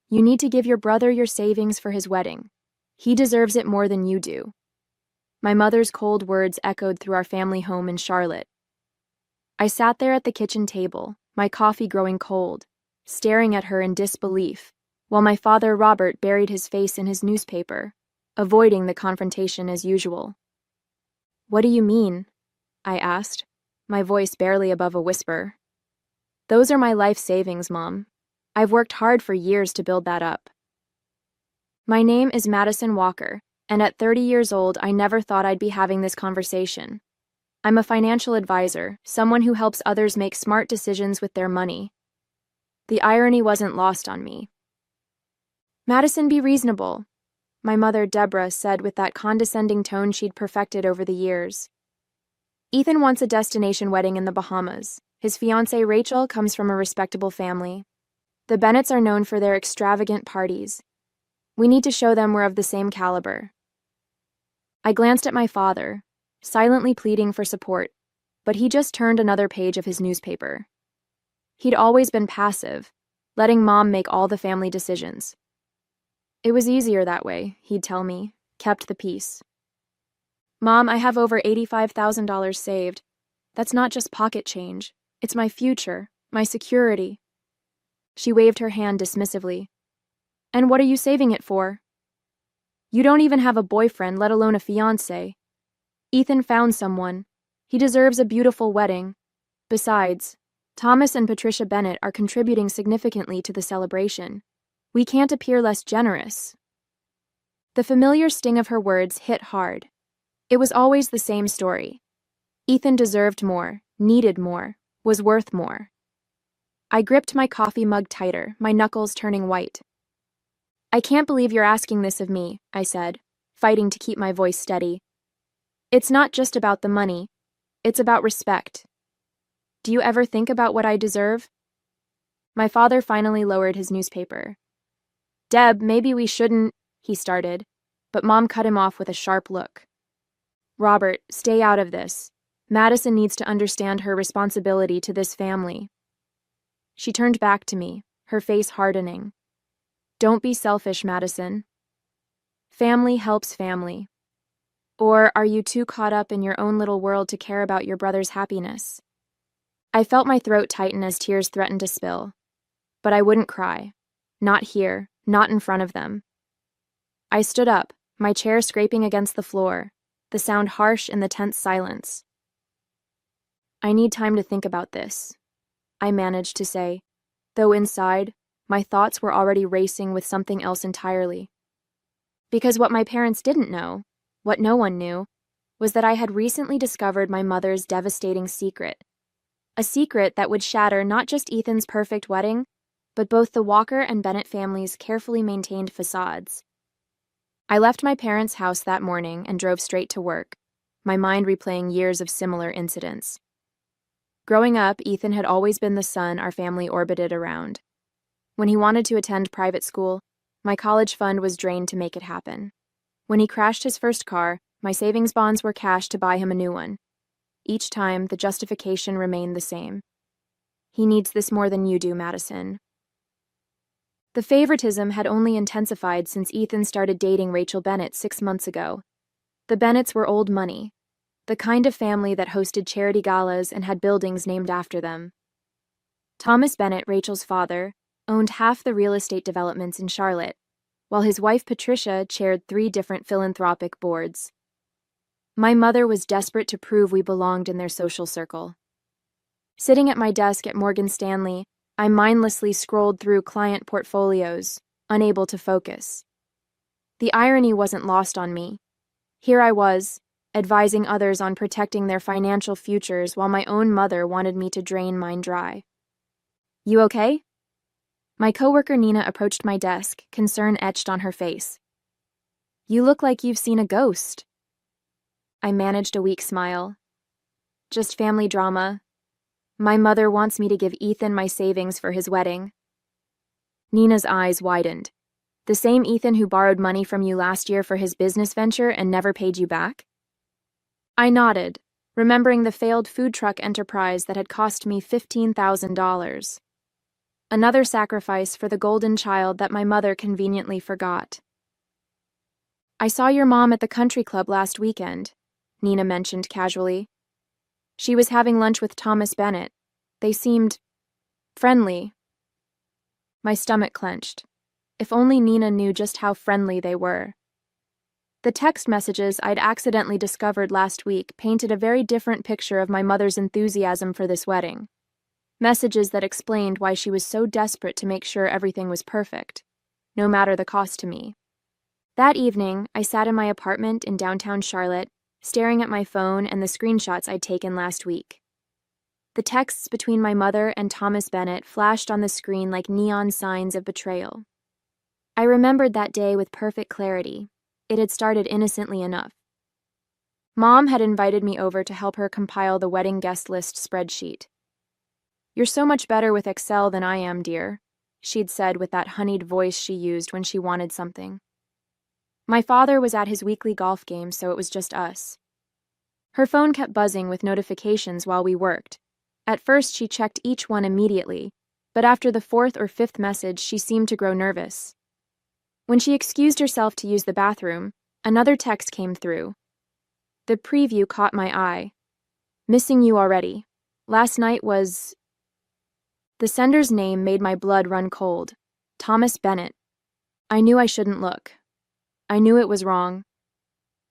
You need to give your brother your savings for his wedding. He deserves it more than you do." My mother's cold words echoed through our family home in Charlotte. I sat there at the kitchen table, my coffee growing cold, staring at her in disbelief, while my father Robert buried his face in his newspaper, avoiding the confrontation as usual. "What do you mean?" I asked, my voice barely above a whisper. "Those are my life savings, Mom. I've worked hard for years to build that up." My name is Madison Walker, and at 30 years old, I never thought I'd be having this conversation. I'm a financial advisor, someone who helps others make smart decisions with their money. The irony wasn't lost on me. "Madison, be reasonable," my mother Deborah said with that condescending tone she'd perfected over the years. "Ethan wants a destination wedding in the Bahamas. His fiancée Rachel comes from a respectable family. The Bennetts are known for their extravagant parties. We need to show them we're of the same caliber." I glanced at my father, silently pleading for support, but he just turned another page of his newspaper. He'd always been passive, letting Mom make all the family decisions. It was easier that way, he'd tell me, kept the peace. "Mom, I have over $85,000 saved. That's not just pocket change. It's my future, my security." She waved her hand dismissively. "And what are you saving it for? You don't even have a boyfriend, let alone a fiancé. Ethan found someone. He deserves a beautiful wedding. Besides, Thomas and Patricia Bennett are contributing significantly to the celebration. We can't appear less generous." The familiar sting of her words hit hard. It was always the same story. Ethan deserved more, needed more, was worth more. I gripped my coffee mug tighter, my knuckles turning white. "I can't believe you're asking this of me," I said, fighting to keep my voice steady. "It's not just about the money. It's about respect. Do you ever think about what I deserve?" My father finally lowered his newspaper. "Deb, maybe we shouldn't," he started, but Mom cut him off with a sharp look. "Robert, stay out of this. Madison needs to understand her responsibility to this family." She turned back to me, her face hardening. "Don't be selfish, Madison. Family helps family. Or are you too caught up in your own little world to care about your brother's happiness?" I felt my throat tighten as tears threatened to spill. But I wouldn't cry. Not here, not in front of them. I stood up, my chair scraping against the floor, the sound harsh in the tense silence. "I need time to think about this," I managed to say, though inside, my thoughts were already racing with something else entirely. Because what my parents didn't know, what no one knew, was that I had recently discovered my mother's devastating secret. A secret that would shatter not just Ethan's perfect wedding, but both the Walker and Bennett families' carefully maintained facades. I left my parents' house that morning and drove straight to work, my mind replaying years of similar incidents. Growing up, Ethan had always been the son our family orbited around. When he wanted to attend private school, my college fund was drained to make it happen. When he crashed his first car, my savings bonds were cashed to buy him a new one. Each time, the justification remained the same. "He needs this more than you do, Madison." The favoritism had only intensified since Ethan started dating Rachel Bennett 6 months ago. The Bennetts were old money, the kind of family that hosted charity galas and had buildings named after them. Thomas Bennett, Rachel's father, owned half the real estate developments in Charlotte, while his wife Patricia chaired 3 different philanthropic boards. My mother was desperate to prove we belonged in their social circle. Sitting at my desk at Morgan Stanley, I mindlessly scrolled through client portfolios, unable to focus. The irony wasn't lost on me. Here I was, advising others on protecting their financial futures while my own mother wanted me to drain mine dry. "You okay?" My coworker Nina approached my desk, concern etched on her face. "You look like you've seen a ghost." I managed a weak smile. "Just family drama. My mother wants me to give Ethan my savings for his wedding." Nina's eyes widened. "The same Ethan who borrowed money from you last year for his business venture and never paid you back?" I nodded, remembering the failed food truck enterprise that had cost me $15,000. Another sacrifice for the golden child that my mother conveniently forgot. I saw your mom at the country club last weekend, Nina mentioned casually. She was having lunch with Thomas Bennett. They seemed friendly. My stomach clenched. If only Nina knew just how friendly they were. The text messages I'd accidentally discovered last week painted a very different picture of my mother's enthusiasm for this wedding. Messages that explained why she was so desperate to make sure everything was perfect, no matter the cost to me. That evening, I sat in my apartment in downtown Charlotte, staring at my phone and the screenshots I'd taken last week. The texts between my mother and Thomas Bennett flashed on the screen like neon signs of betrayal. I remembered that day with perfect clarity. It had started innocently enough. Mom had invited me over to help her compile the wedding guest list spreadsheet. "You're so much better with Excel than I am, dear," she'd said with that honeyed voice she used when she wanted something. My father was at his weekly golf game, so it was just us. Her phone kept buzzing with notifications while we worked. At first, she checked each one immediately, but after the fourth or fifth message, she seemed to grow nervous. When she excused herself to use the bathroom, another text came through. The preview caught my eye. "Missing you already. Last night was..." The sender's name made my blood run cold. Thomas Bennett. I knew I shouldn't look. I knew it was wrong.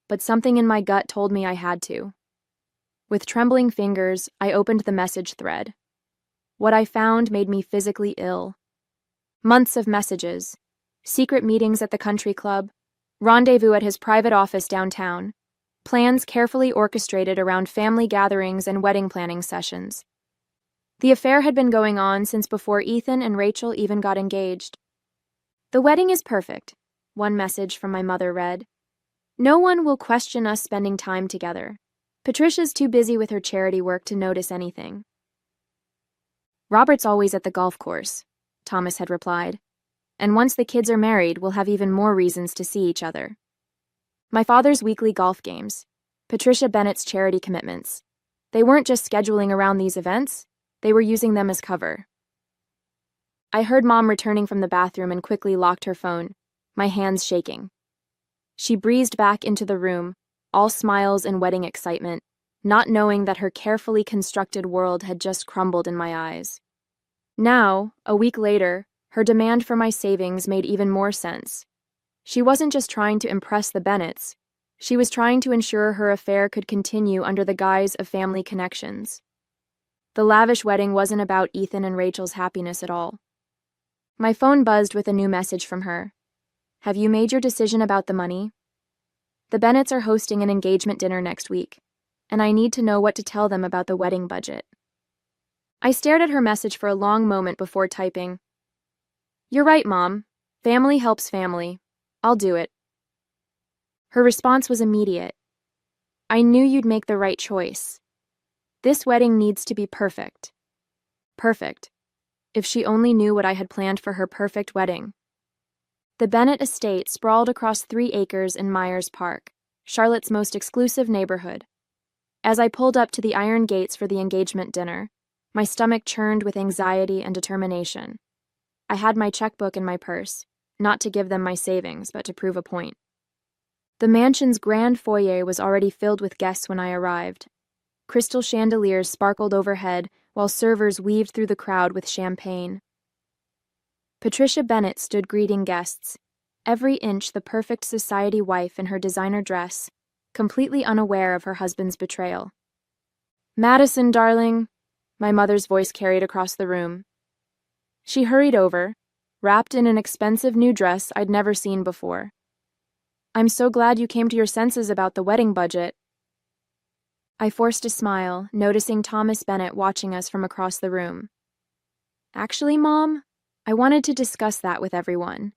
But something in my gut told me I had to. With trembling fingers, I opened the message thread. What I found made me physically ill. Months of messages. Secret meetings at the country club. Rendezvous at his private office downtown. Plans carefully orchestrated around family gatherings and wedding planning sessions. The affair had been going on since before Ethan and Rachel even got engaged. "The wedding is perfect," one message from my mother read. "No one will question us spending time together. Patricia's too busy with her charity work to notice anything." "Robert's always at the golf course," Thomas had replied. "And once the kids are married, we'll have even more reasons to see each other." My father's weekly golf games. Patricia Bennett's charity commitments. They weren't just scheduling around these events. They were using them as cover. I heard Mom returning from the bathroom and quickly locked her phone, my hands shaking. She breezed back into the room, all smiles and wedding excitement, not knowing that her carefully constructed world had just crumbled in my eyes. Now, a week later, her demand for my savings made even more sense. She wasn't just trying to impress the Bennetts. She was trying to ensure her affair could continue under the guise of family connections. The lavish wedding wasn't about Ethan and Rachel's happiness at all. My phone buzzed with a new message from her. "Have you made your decision about the money? The Bennetts are hosting an engagement dinner next week, and I need to know what to tell them about the wedding budget." I stared at her message for a long moment before typing, "You're right, Mom. Family helps family. I'll do it." Her response was immediate. "I knew you'd make the right choice. This wedding needs to be perfect." Perfect. If she only knew what I had planned for her perfect wedding. The Bennett estate sprawled across 3 acres in Myers Park, Charlotte's most exclusive neighborhood. As I pulled up to the iron gates for the engagement dinner, my stomach churned with anxiety and determination. I had my checkbook in my purse, not to give them my savings, but to prove a point. The mansion's grand foyer was already filled with guests when I arrived. Crystal chandeliers sparkled overhead, while servers weaved through the crowd with champagne. Patricia Bennett stood greeting guests, every inch the perfect society wife in her designer dress, completely unaware of her husband's betrayal. "Madison, darling," my mother's voice carried across the room. She hurried over, wrapped in an expensive new dress I'd never seen before. "I'm so glad you came to your senses about the wedding budget." I forced a smile, noticing Thomas Bennett watching us from across the room. "Actually, Mom, I wanted to discuss that with everyone."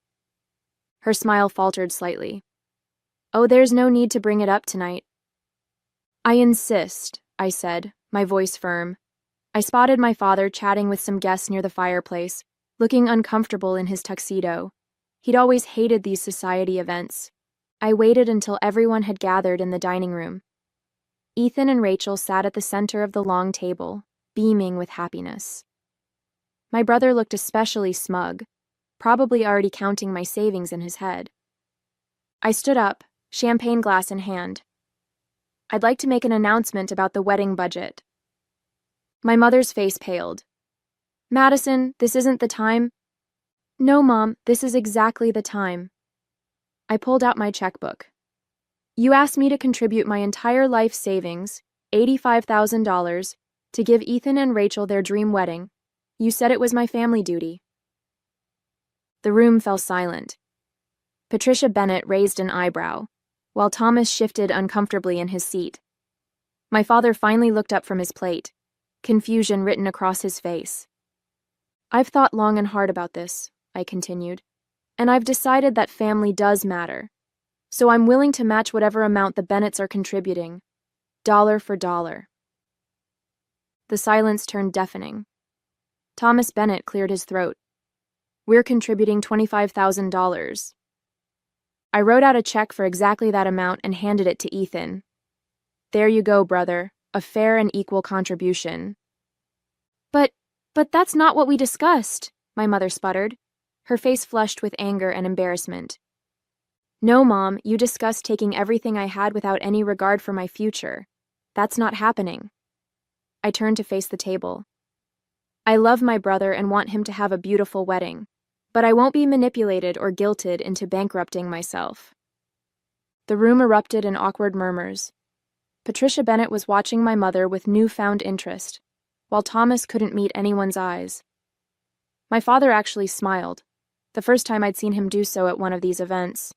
Her smile faltered slightly. "Oh, there's no need to bring it up tonight." "I insist," I said, my voice firm. I spotted my father chatting with some guests near the fireplace, looking uncomfortable in his tuxedo. He'd always hated these society events. I waited until everyone had gathered in the dining room. Ethan and Rachel sat at the center of the long table, beaming with happiness. My brother looked especially smug, probably already counting my savings in his head. I stood up, champagne glass in hand. I'd like to make an announcement about the wedding budget. My mother's face paled. Madison, this isn't the time. No, Mom, this is exactly the time. I pulled out my checkbook. You asked me to contribute my entire life savings, $85,000, to give Ethan and Rachel their dream wedding. You said it was my family duty. The room fell silent. Patricia Bennett raised an eyebrow, while Thomas shifted uncomfortably in his seat. My father finally looked up from his plate, confusion written across his face. I've thought long and hard about this, I continued, and I've decided that family does matter. So I'm willing to match whatever amount the Bennetts are contributing, dollar for dollar. The silence turned deafening. Thomas Bennett cleared his throat. We're contributing $25,000. I wrote out a check for exactly that amount and handed it to Ethan. There you go, brother, a fair and equal contribution. But that's not what we discussed, my mother sputtered, her face flushed with anger and embarrassment. No, Mom, you discussed taking everything I had without any regard for my future. That's not happening. I turned to face the table. I love my brother and want him to have a beautiful wedding, but I won't be manipulated or guilted into bankrupting myself. The room erupted in awkward murmurs. Patricia Bennett was watching my mother with newfound interest, while Thomas couldn't meet anyone's eyes. My father actually smiled, the first time I'd seen him do so at one of these events.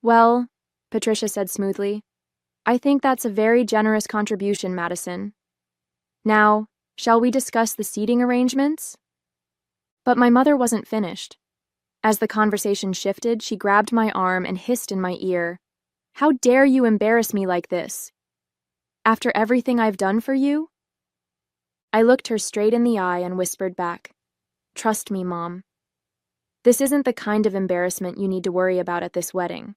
Well, Patricia said smoothly, I think that's a very generous contribution, Madison. Now, shall we discuss the seating arrangements? But my mother wasn't finished. As the conversation shifted, she grabbed my arm and hissed in my ear, How dare you embarrass me like this? After everything I've done for you? I looked her straight in the eye and whispered back, Trust me, Mom. This isn't the kind of embarrassment you need to worry about at this wedding.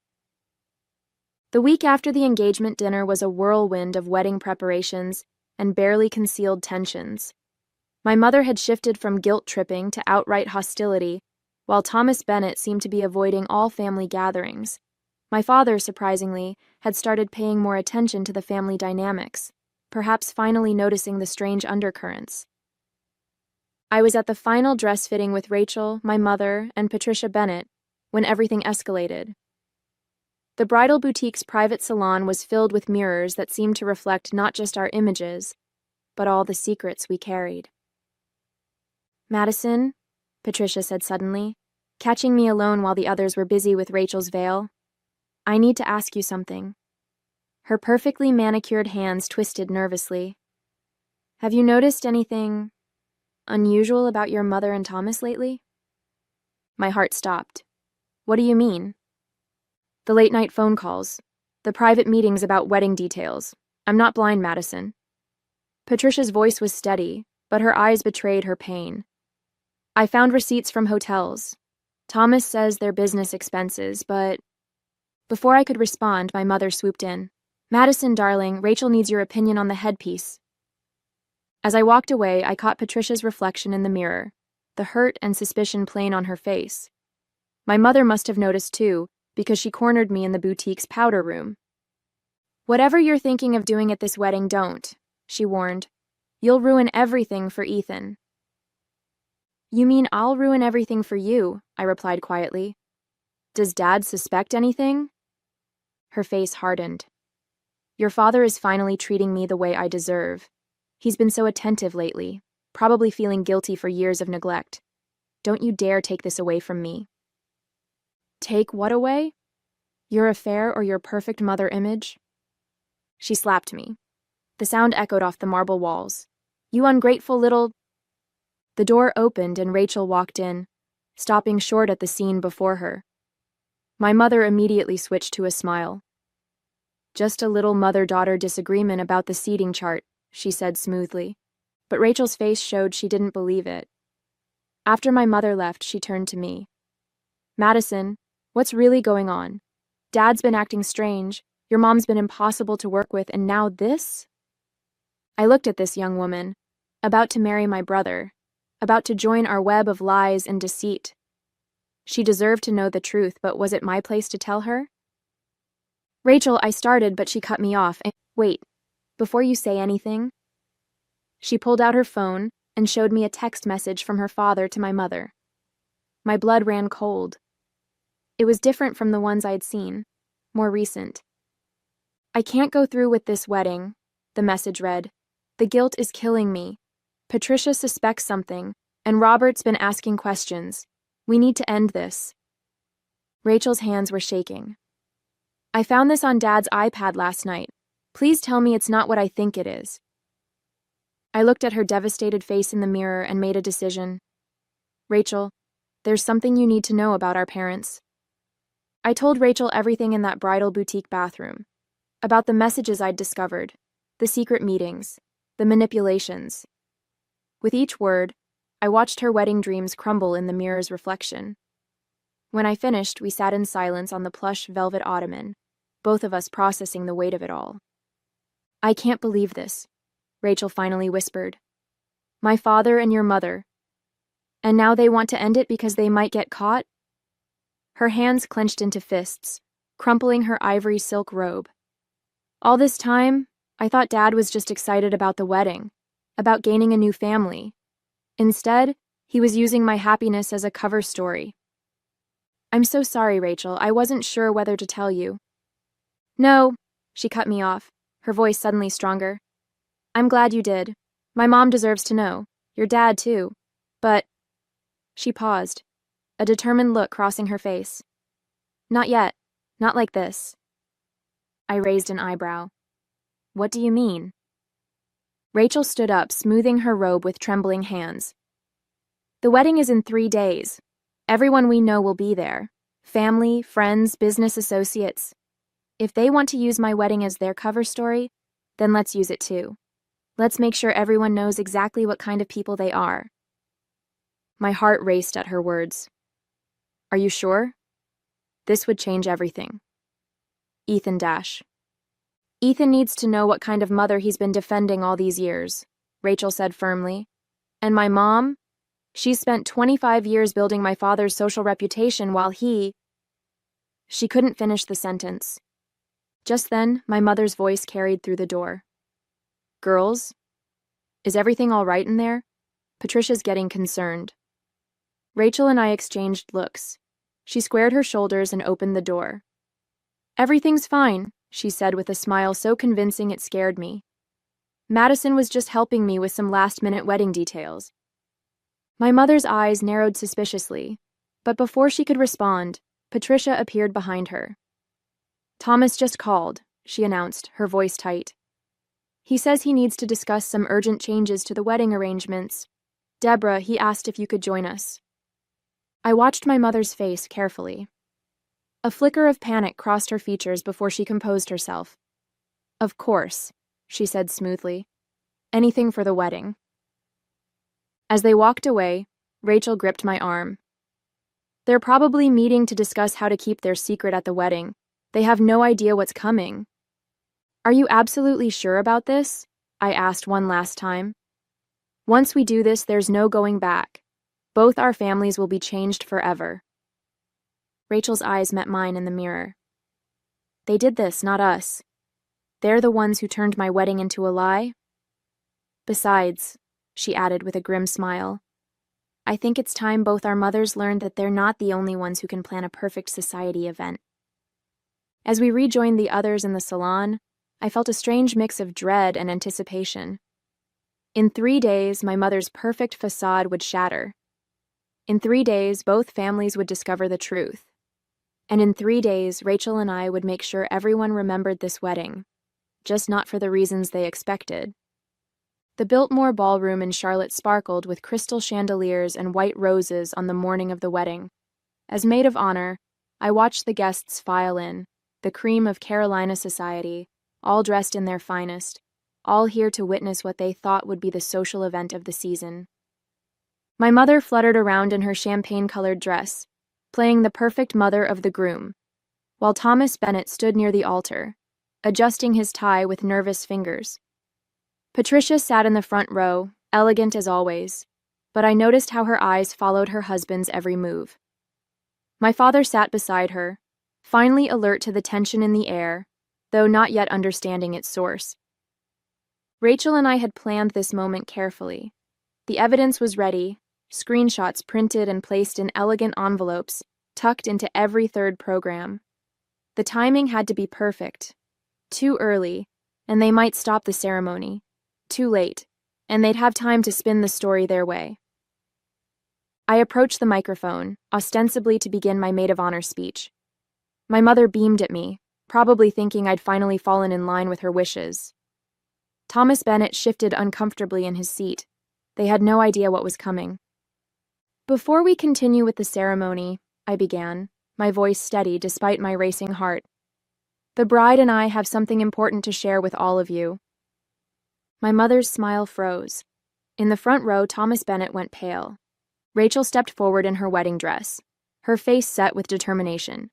The week after the engagement dinner was a whirlwind of wedding preparations and barely concealed tensions. My mother had shifted from guilt-tripping to outright hostility, while Thomas Bennett seemed to be avoiding all family gatherings. My father, surprisingly, had started paying more attention to the family dynamics, perhaps finally noticing the strange undercurrents. I was at the final dress fitting with Rachel, my mother, and Patricia Bennett when everything escalated. The bridal boutique's private salon was filled with mirrors that seemed to reflect not just our images, but all the secrets we carried. Madison, Patricia said suddenly, catching me alone while the others were busy with Rachel's veil, I need to ask you something. Her perfectly manicured hands twisted nervously. Have you noticed anything unusual about your mother and Thomas lately? My heart stopped. What do you mean? The late-night phone calls, the private meetings about wedding details. I'm not blind, Madison. Patricia's voice was steady, but her eyes betrayed her pain. I found receipts from hotels. Thomas says they're business expenses, but... Before I could respond, my mother swooped in. Madison, darling, Rachel needs your opinion on the headpiece. As I walked away, I caught Patricia's reflection in the mirror, the hurt and suspicion plain on her face. My mother must have noticed too, because she cornered me in the boutique's powder room. Whatever you're thinking of doing at this wedding, don't, she warned. You'll ruin everything for Ethan. You mean I'll ruin everything for you, I replied quietly. Does Dad suspect anything? Her face hardened. Your father is finally treating me the way I deserve. He's been so attentive lately, probably feeling guilty for years of neglect. Don't you dare take this away from me. Take what away? Your affair or your perfect mother image? She slapped me. The sound echoed off the marble walls. You ungrateful little... The door opened and Rachel walked in, stopping short at the scene before her. My mother immediately switched to a smile. Just a little mother-daughter disagreement about the seating chart, she said smoothly, but Rachel's face showed she didn't believe it. After my mother left, she turned to me. Madison, what's really going on? Dad's been acting strange, your mom's been impossible to work with, and now this? I looked at this young woman, about to marry my brother, about to join our web of lies and deceit. She deserved to know the truth, but was it my place to tell her? Rachel, I started, but she cut me off. Wait, before you say anything. She pulled out her phone and showed me a text message from her father to my mother. My blood ran cold. It was different from the ones I'd seen, more recent. I can't go through with this wedding, the message read. The guilt is killing me. Patricia suspects something, and Robert's been asking questions. We need to end this. Rachel's hands were shaking. I found this on Dad's iPad last night. Please tell me it's not what I think it is. I looked at her devastated face in the mirror and made a decision. Rachel, there's something you need to know about our parents. I told Rachel everything in that bridal boutique bathroom. About the messages I'd discovered, the secret meetings, the manipulations. With each word, I watched her wedding dreams crumble in the mirror's reflection. When I finished, we sat in silence on the plush velvet ottoman, both of us processing the weight of it all. I can't believe this, Rachel finally whispered. My father and your mother. And now they want to end it because they might get caught? Her hands clenched into fists, crumpling her ivory silk robe. All this time, I thought Dad was just excited about the wedding, about gaining a new family. Instead, he was using my happiness as a cover story. I'm so sorry, Rachel. I wasn't sure whether to tell you. No, she cut me off, her voice suddenly stronger. I'm glad you did. My mom deserves to know. Your dad, too. But... She paused, a determined look crossing her face. Not yet. Not like this. I raised an eyebrow. What do you mean? Rachel stood up, smoothing her robe with trembling hands. The wedding is in 3 days. Everyone we know will be there. Family, friends, business associates. If they want to use my wedding as their cover story, then let's use it too. Let's make sure everyone knows exactly what kind of people they are. My heart raced at her words. Are you sure? This would change everything. Ethan Dash. Ethan needs to know what kind of mother he's been defending all these years, Rachel said firmly. And my mom? She's spent 25 years building my father's social reputation while he... She couldn't finish the sentence. Just then, my mother's voice carried through the door. Girls? Is everything all right in there? Patricia's getting concerned. Rachel and I exchanged looks. She squared her shoulders and opened the door. Everything's fine, she said with a smile so convincing it scared me. Madison was just helping me with some last-minute wedding details. My mother's eyes narrowed suspiciously, but before she could respond, Patricia appeared behind her. Thomas just called, she announced, her voice tight. He says he needs to discuss some urgent changes to the wedding arrangements. Deborah, he asked if you could join us. I watched my mother's face carefully. A flicker of panic crossed her features before she composed herself. Of course, she said smoothly. Anything for the wedding. As they walked away, Rachel gripped my arm. They're probably meeting to discuss how to keep their secret at the wedding. They have no idea what's coming. Are you absolutely sure about this? I asked one last time. Once we do this, there's no going back. Both our families will be changed forever. Rachel's eyes met mine in the mirror. They did this, not us. They're the ones who turned my wedding into a lie. Besides, she added with a grim smile, I think it's time both our mothers learned that they're not the only ones who can plan a perfect society event. As we rejoined the others in the salon, I felt a strange mix of dread and anticipation. In 3 days, my mother's perfect facade would shatter. In 3 days, both families would discover the truth. And in 3 days, Rachel and I would make sure everyone remembered this wedding, just not for the reasons they expected. The Biltmore ballroom in Charlotte sparkled with crystal chandeliers and white roses on the morning of the wedding. As maid of honor, I watched the guests file in, the cream of Carolina society, all dressed in their finest, all here to witness what they thought would be the social event of the season. My mother fluttered around in her champagne-colored dress, playing the perfect mother of the groom, while Thomas Bennett stood near the altar, adjusting his tie with nervous fingers. Patricia sat in the front row, elegant as always, but I noticed how her eyes followed her husband's every move. My father sat beside her, finally alert to the tension in the air, though not yet understanding its source. Rachel and I had planned this moment carefully. The evidence was ready, screenshots printed and placed in elegant envelopes, tucked into every third program. The timing had to be perfect. Too early, and they might stop the ceremony. Too late, and they'd have time to spin the story their way. I approached the microphone, ostensibly to begin my maid of honor speech. My mother beamed at me, probably thinking I'd finally fallen in line with her wishes. Thomas Bennett shifted uncomfortably in his seat. They had no idea what was coming. Before we continue with the ceremony, I began, my voice steady despite my racing heart. The bride and I have something important to share with all of you. My mother's smile froze. In the front row, Thomas Bennett went pale. Rachel stepped forward in her wedding dress, her face set with determination.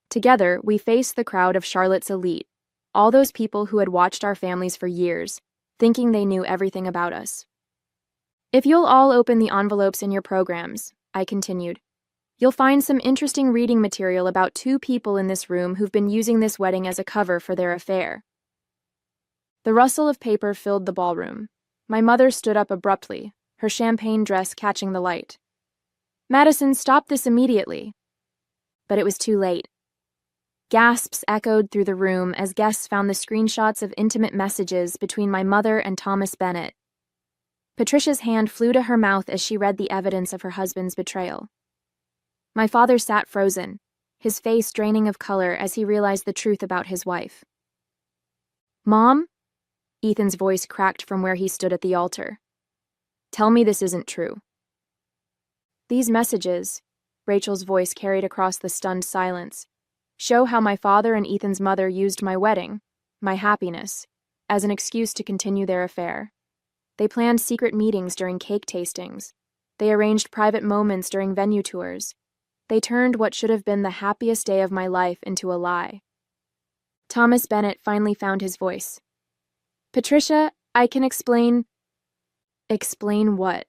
Together, we faced the crowd of Charlotte's elite, all those people who had watched our families for years, thinking they knew everything about us. If you'll all open the envelopes in your programs, I continued, you'll find some interesting reading material about two people in this room who've been using this wedding as a cover for their affair. The rustle of paper filled the ballroom. My mother stood up abruptly, her champagne dress catching the light. Madison, stop this immediately. But it was too late. Gasps echoed through the room as guests found the screenshots of intimate messages between my mother and Thomas Bennett. Patricia's hand flew to her mouth as she read the evidence of her husband's betrayal. My father sat frozen, his face draining of color as he realized the truth about his wife. Mom? Ethan's voice cracked from where he stood at the altar. Tell me this isn't true. These messages, Rachel's voice carried across the stunned silence, show how my father and Ethan's mother used my wedding, my happiness, as an excuse to continue their affair. They planned secret meetings during cake tastings. They arranged private moments during venue tours. They turned what should have been the happiest day of my life into a lie. Thomas Bennett finally found his voice. Patricia, I can explain. Explain what?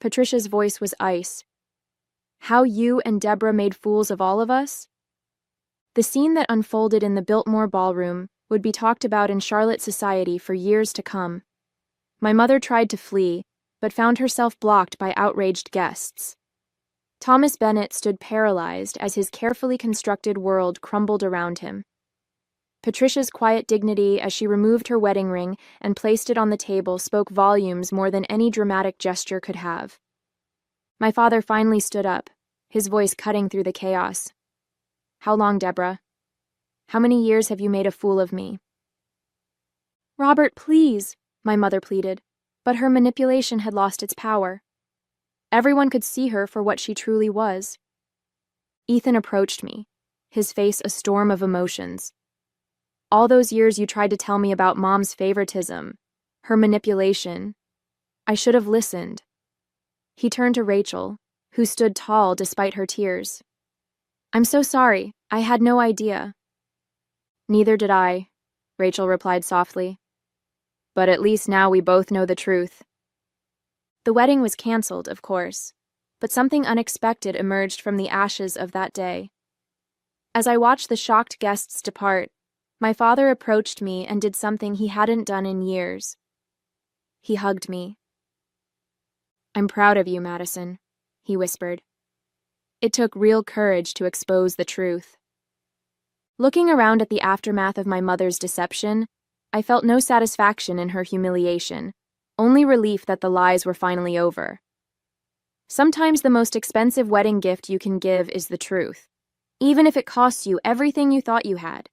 Patricia's voice was ice. How you and Deborah made fools of all of us? The scene that unfolded in the Biltmore ballroom would be talked about in Charlotte society for years to come. My mother tried to flee, but found herself blocked by outraged guests. Thomas Bennett stood paralyzed as his carefully constructed world crumbled around him. Patricia's quiet dignity as she removed her wedding ring and placed it on the table spoke volumes more than any dramatic gesture could have. My father finally stood up, his voice cutting through the chaos. How long, Deborah? How many years have you made a fool of me? Robert, please, my mother pleaded, but her manipulation had lost its power. Everyone could see her for what she truly was. Ethan approached me, his face a storm of emotions. All those years you tried to tell me about Mom's favoritism, her manipulation. I should have listened. He turned to Rachel, who stood tall despite her tears. I'm so sorry. I had no idea. Neither did I, Rachel replied softly. But at least now we both know the truth. The wedding was canceled, of course, but something unexpected emerged from the ashes of that day. As I watched the shocked guests depart, my father approached me and did something he hadn't done in years. He hugged me. I'm proud of you, Madison, he whispered. It took real courage to expose the truth. Looking around at the aftermath of my mother's deception, I felt no satisfaction in her humiliation, only relief that the lies were finally over. Sometimes the most expensive wedding gift you can give is the truth, even if it costs you everything you thought you had.